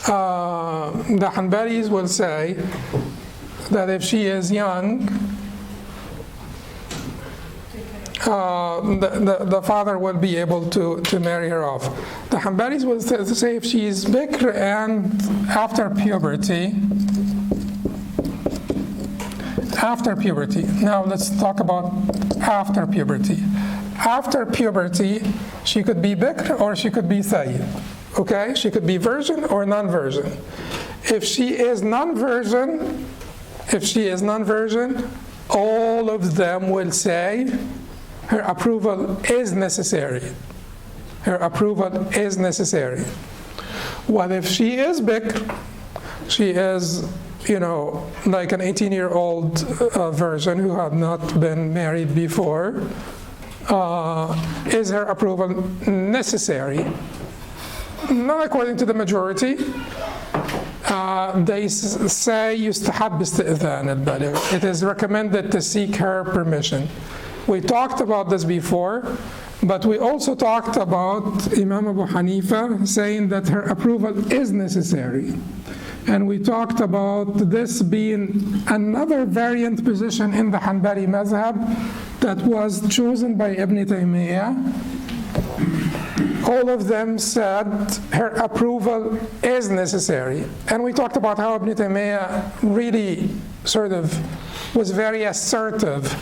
the Hanbalis will say that if she is young, the father will be able to marry her off. The Hanbalis will say if she is bikr and after puberty. After puberty. Now let's talk about after puberty. After puberty, she could be bikr or she could be thayyib. Okay? She could be virgin or non-virgin. If she is non-virgin, all of them will say her approval is necessary. Her approval is necessary. What if she is bikr? She is, like an 18-year-old virgin who had not been married before. Is her approval necessary? Not according to the majority. They say يستحب استئذان البالغ. It is recommended to seek her permission. We talked about this before, but we also talked about Imam Abu Hanifa saying that her approval is necessary. And we talked about this being another variant position in the Hanbali mazhab that was chosen by Ibn Taymiyyah. All of them said her approval is necessary. And we talked about how Ibn Taymiyyah really was very assertive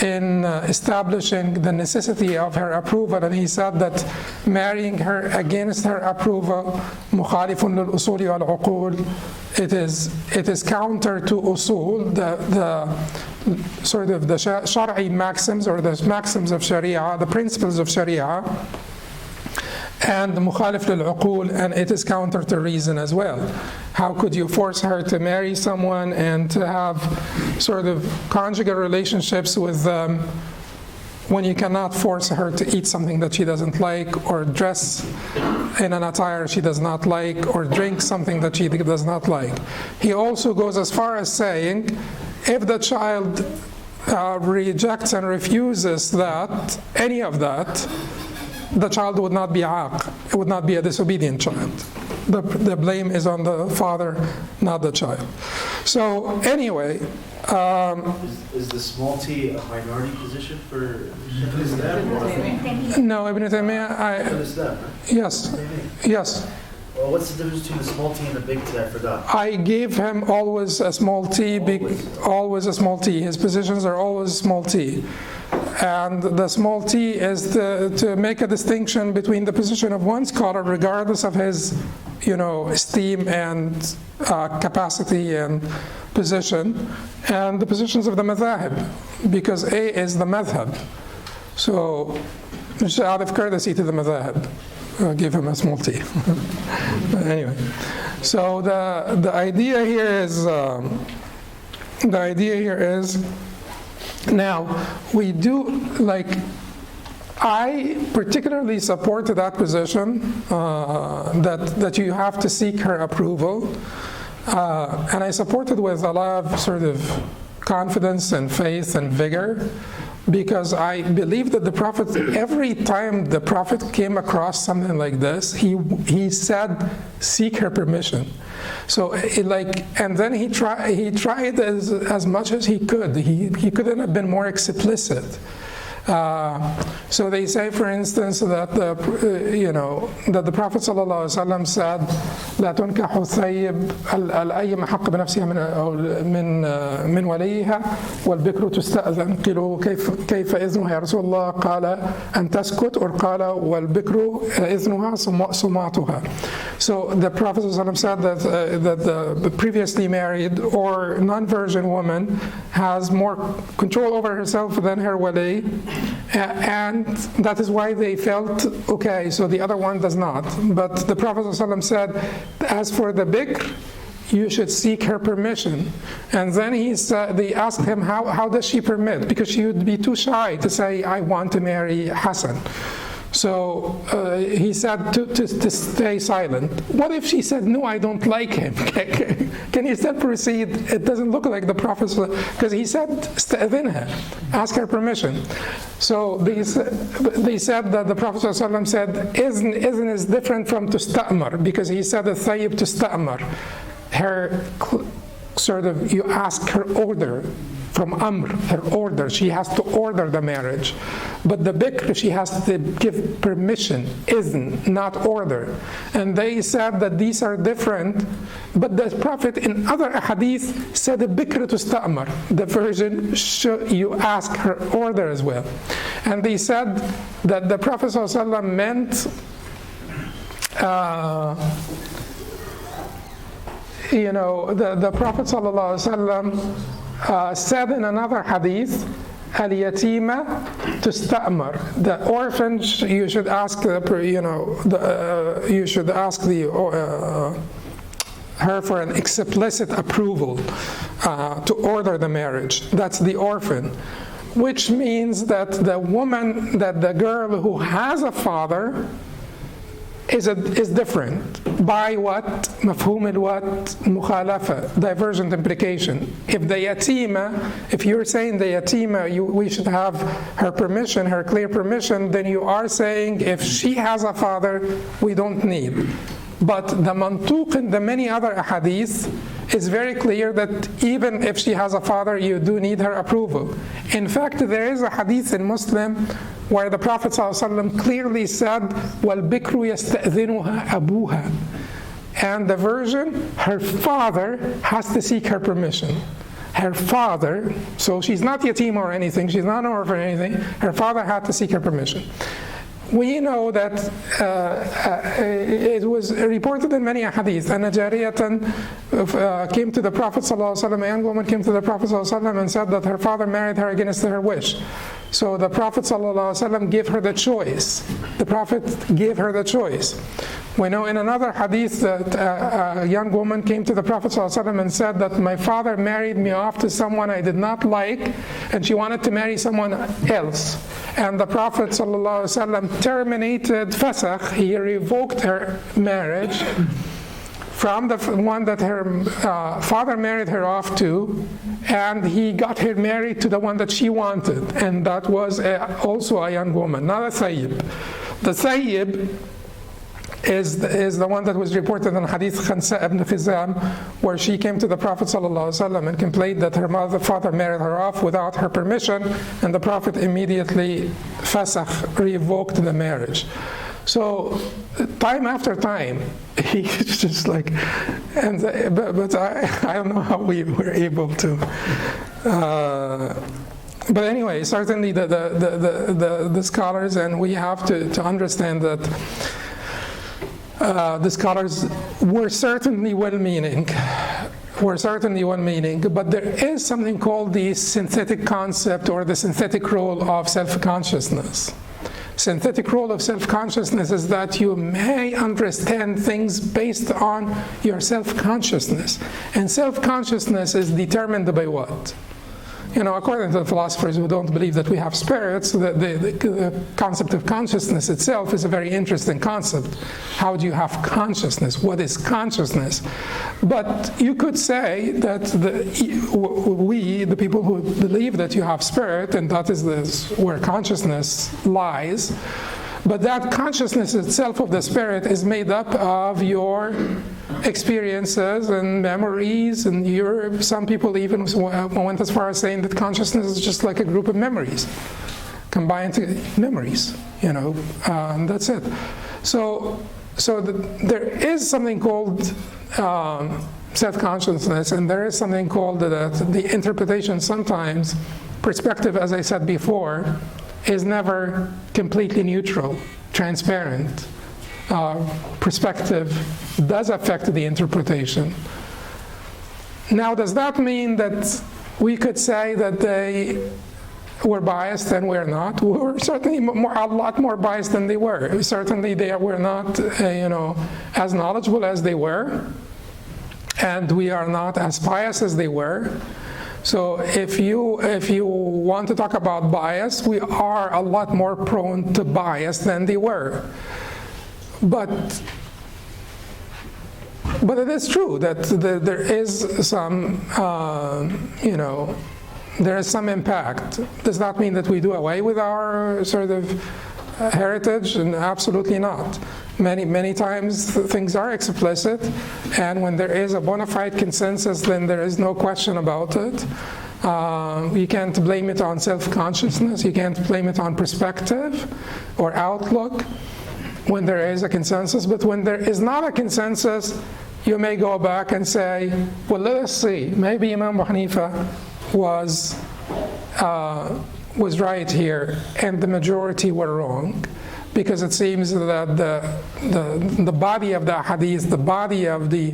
in establishing the necessity of her approval, and he said that marrying her against her approval مخالف للأصول والعقول, it is counter to usul, the Shari'i maxims or the maxims of Sharia, the principles of Sharia, and مخالف للعقول, and it is counter to reason as well. How could you force her to marry someone and to have conjugal relationships with them when you cannot force her to eat something that she doesn't like, or dress in an attire she does not like, or drink something that she does not like? He also goes as far as saying, if the child rejects and refuses any of that, the child would not be aq. It would not be a disobedient child. The blame is on the father, not the child. So anyway, is the small t a minority position for Islam? No, Ibn Taymiyyah. Islam, right? Yes. Well, what's the difference between the small t and the big t? I forgot. I gave him always a small t. Always a small t. His positions are always small t. And the small t is to make a distinction between the position of one scholar, regardless of his, esteem and capacity and position, and the positions of the madhahib, because A is the madhab. So, out of courtesy to the madhahib, give him a small t. Anyway, so the idea here is. Now, we do, I particularly support that position, that you have to seek her approval. And I support it with a lot of confidence and faith and vigor, because I believe that the Prophet, every time the Prophet came across something like this, he said, seek her permission. So and then he tried as much as he could. He couldn't have been more explicit. So they say, for instance, that the Prophet ﷺ said, لا تنكح الثيب الأيم حق بنفسها من وليها والبكر تستأذن. قالوا كيف إذنها يا رسول الله؟ قال أن تسكت، or قال والبكر إذنها صماتها. So the Prophet ﷺ said that the previously married or non-virgin woman has more control over herself than her wali. And that is why they felt, okay, so the other one does not. But the Prophet ﷺ said, as for the bikr, you should seek her permission. And then they asked him, how does she permit? Because she would be too shy to say, I want to marry Hassan. So he said to stay silent. What if she said, no, I don't like him? Can he still proceed? It doesn't look like the Prophet, because he said, sta'adhinha, ask her permission. So they said that the Prophet ﷺ said, izn is different from tusta'mar, because he said the thayyib tusta'mar. Her you ask her order. From amr, her order, she has to order the marriage. But the bikr, she has to give permission, izn, not order. And they said that these are different, but the Prophet in other hadith said the bikr tusta'mar, the virgin, you ask her order as well. And they said that the Prophet ﷺ meant the Prophet ﷺ said in another hadith, al-yatima tusta'mar, the orphans you should ask her for an explicit approval to order the marriage. That's the orphan, which means that the girl who has a father is different. By what? Mafhum al-what? Mukhalafa, divergent implication. If the yatima, if you're saying the yatima, we should have her permission, her clear permission, then you are saying if she has a father, we don't need. But the mantuq in the many other ahadith is very clear that even if she has a father, you do need her approval. In fact, there is a hadith in Muslim where the Prophet ﷺ clearly said, وَالْبِكْرُ يَسْتَأْذِنُهَا أَبُوهَا. And the virgin, her father has to seek her permission. Her father, so she's not yatim or anything, she's not an orphan or anything, her father had to seek her permission. We know that it was reported in many hadith, and a jariyatan came to the Prophet ﷺ, a young woman came to the Prophet ﷺ and said that her father married her against her wish. So the Prophet ﷺ gave her the choice. The Prophet gave her the choice. We know in another hadith that a young woman came to the Prophet ﷺ and said that my father married me off to someone I did not like, and she wanted to marry someone else. And the Prophet ﷺ terminated fasakh, he revoked her marriage from the one that her father married her off to, and he got her married to the one that she wanted, and that was also a young woman, not a sayyib. The sayyib is the one that was reported in Hadith Khansa ibn Khizam, where she came to the Prophet ﷺ and complained that her father married her off without her permission, and the Prophet immediately fasakh, revoked the marriage. So time after time, he's just like, but I don't know how we were able to. But anyway, certainly the scholars, and we have to understand that the scholars were certainly well-meaning, but there is something called the synthetic concept or the synthetic role of self-consciousness. Synthetic role of self-consciousness is that you may understand things based on your self-consciousness. And self-consciousness is determined by what? According to the philosophers who don't believe that we have spirits, the concept of consciousness itself is a very interesting concept. How do you have consciousness? What is consciousness? But you could say that the people who believe that you have spirit, and that is where consciousness lies, but that consciousness itself of the spirit is made up of your experiences and memories, and some people even went as far as saying that consciousness is just like a group of memories, combined memories, and that's it. So there is something called self-consciousness, and there is something called the interpretation. Sometimes perspective, as I said before, is never completely neutral, transparent. Perspective does affect the interpretation. Now, does that mean that we could say that they were biased and we're not? We're certainly a lot more biased than they were. Certainly they were not, as knowledgeable as they were, and we are not as pious as they were. So if you want to talk about bias, we are a lot more prone to bias than they were. But it is true that there is some, there is some impact. Does that mean that we do away with our sort of heritage? And absolutely not. Many times things are explicit, and when there is a bona fide consensus, then there is no question about it. You can't blame it on self-consciousness. You can't blame it on perspective or outlook when there is a consensus. But when there is not a consensus, you may go back and say, well, let us see. Maybe Imam Abu Hanifa was right here and the majority were wrong. Because it seems that the body of the hadith, the body of the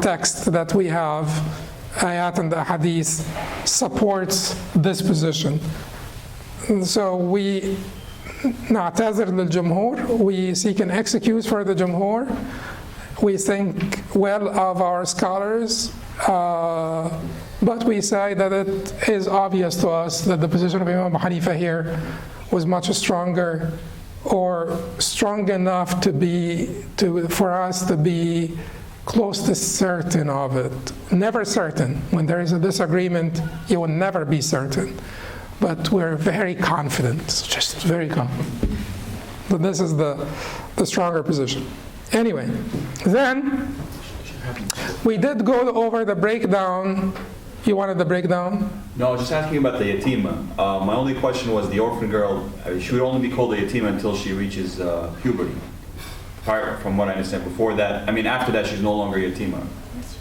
text that we have, ayat and the hadith, supports this position. So we na'tazir lil-jumhur, we seek an excuse for the jumhur. We think well of our scholars, but we say that it is obvious to us that the position of Imam Abu Hanifa here was much stronger, or strong enough for us to be close to certain of it. Never certain. When there is a disagreement, you will never be certain. But we're very confident, just very confident. But this is the stronger position. Anyway, then we did go over the breakdown. You wanted the breakdown? No, I was just asking about the yatima. My only question was the orphan girl, she would only be called a yatima until she reaches puberty. From what I understand, before that, after that, she's no longer a yatima.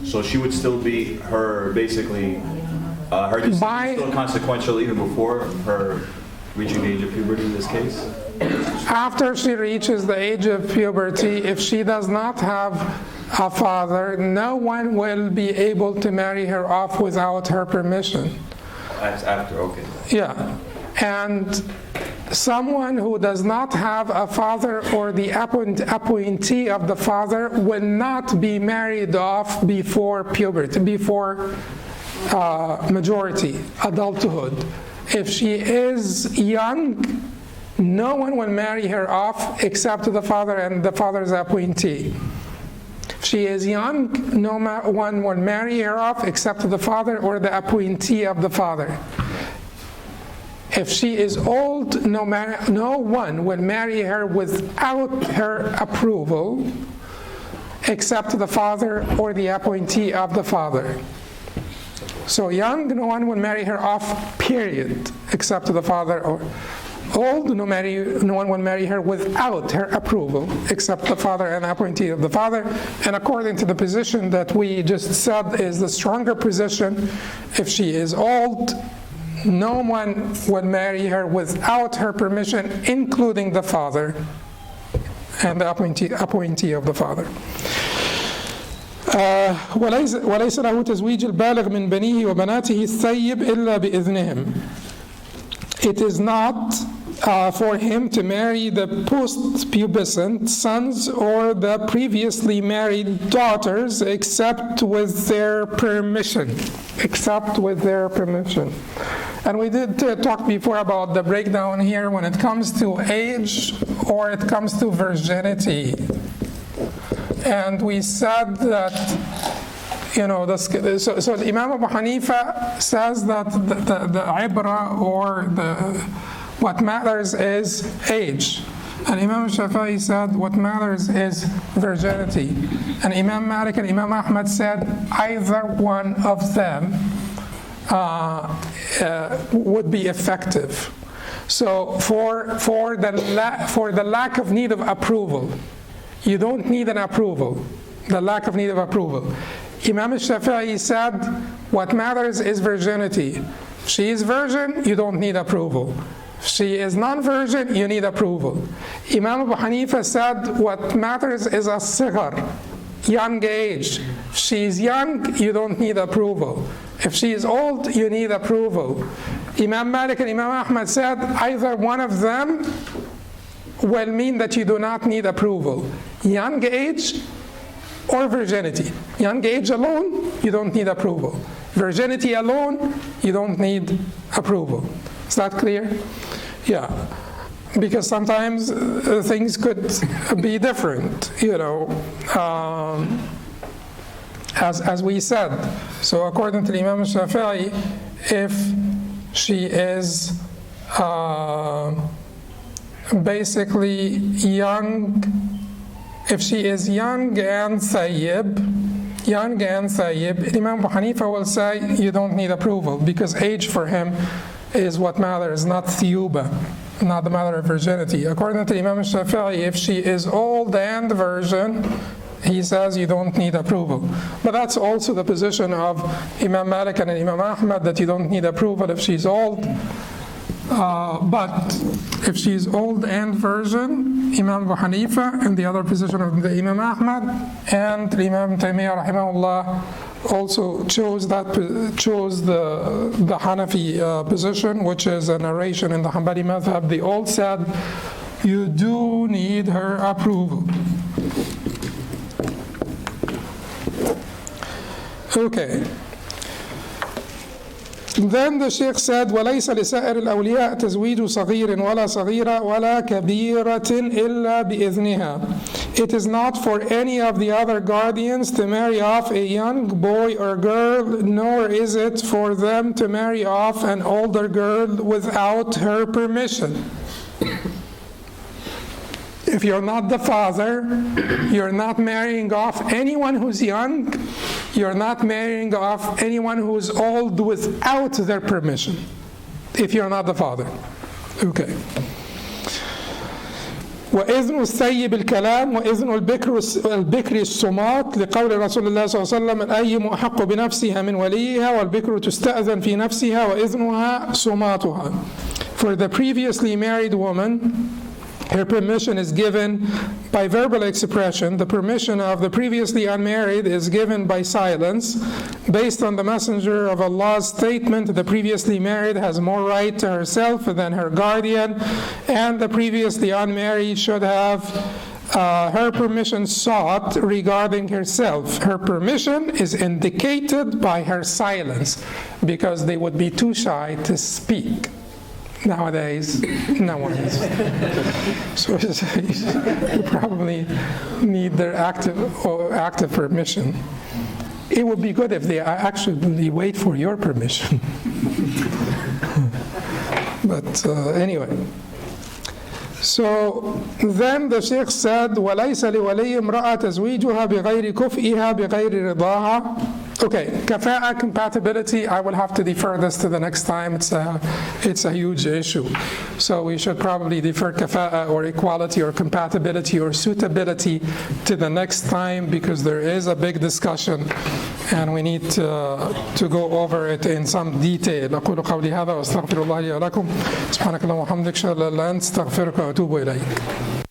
So she would still be her, basically, her decision is still consequential even before her reaching the age of puberty in this case? After she reaches the age of puberty, if she does not have a father, no one will be able to marry her off without her permission. That's after, okay. Yeah, and someone who does not have a father or the appointee of the father will not be married off before puberty, before majority, adulthood. If she is young, no one will marry her off except the father and the father's appointee. If she is young, no one will marry her off except the father or the appointee of the father. If she is old, no one will marry her without her approval except the father or the appointee of the father. So young, no one will marry her off, period, except the father. Or old, no one will marry her without her approval except the father and appointee of the father. And according to the position that we just said is the stronger position, if she is old, no one will marry her without her permission, including the father and the appointee of the father. وليس له تزويج البالغ من بنيه وبناته الثيب إلا بإذنهم. It is not for him to marry the post-pubescent sons or the previously married daughters except with their permission. Except with their permission. And we did talk before about the breakdown here when it comes to age or it comes to virginity. And we said that, so Imam Abu Hanifa says that the ibra or what matters is age. And Imam Shafi'i said what matters is virginity. And Imam Malik and Imam Ahmad said either one of them would be effective. So for the lack of need of approval, you don't need an approval, the lack of need of approval. Imam Shafi'i said what matters is virginity. If she is virgin, you don't need approval. If she is non-virgin, you need approval. Imam Abu Hanifa said what matters is as-sighar, young age. If she is young, you don't need approval. If she is old, you need approval. Imam Malik and Imam Ahmad said either one of them will mean that you do not need approval. Young age or virginity. Young age alone, you don't need approval. Virginity alone, you don't need approval. Is that clear? Yeah. Because sometimes things could be different, as we said. So according to Imam Shafi'i, if she is basically young, if she is young and thayyib, young and Sayyib, Imam Abu Hanifa will say you don't need approval because age for him is what matters, not thiyuba, not the matter of virginity. According to Imam Shafi'i, if she is old and virgin, he says you don't need approval. But that's also the position of Imam Malik and Imam Ahmad, that you don't need approval if she's old. But if she's old and virgin, Imam Abu Hanifa, and the other position of the Imam Ahmad, and Imam Taymiyyah rahimahullah also chose the Hanafi position, which is a narration in the Hanbali madhab. They all said you do need her approval. Okay. Then the Sheikh said, وَلَيْسَ لِسَائِرِ الْأَوْلِيَاءِ تَزْوِيجُ صَغِيرٍ وَلَا صَغِيرَةٍ وَلَا كَبِيرَةٍ إِلَّا بِإِذْنِهَا. It is not for any of the other guardians to marry off a young boy or girl, nor is it for them to marry off an older girl without her permission. If you're not the father, you're not marrying off anyone who's young. You're not marrying off anyone who's old without their permission, if you're not the father. Okay. وإذن الثيب الكلام وإذن البكر الصمات لقول رسول الله صلى الله عليه وسلم الأيم أحق بنفسها من وليها والبكر تستأذن في نفسها وإذنها صماتها. For the previously married woman, her permission is given by verbal expression. The permission of the previously unmarried is given by silence. Based on the Messenger of Allah's statement, the previously married has more right to herself than her guardian, and the previously unmarried should have her permission sought regarding herself. Her permission is indicated by her silence, because they would be too shy to speak. Nowadays, no one is. So you probably need their active permission. It would be good if they actually wait for your permission. But anyway. So then the Sheikh said, وَلَيْسَ لِوَلِيِّ امْرَأَ تَزْوِيجُهَا بِغَيْرِ كُفْئِهَا بِغَيْرِ رِضَاهَا. Okay, kafa'a, compatibility, I will have to defer this to the next time. It's a huge issue. So we should probably defer kafa'a or equality or compatibility or suitability to the next time, because there is a big discussion and we need to go over it in some detail. أقول قولي هذا وأستغفر الله لي ولكم. سبحانك اللهم وبحمدك أشهد أن لا إله إلا أنت أستغفرك وأتوب إليك.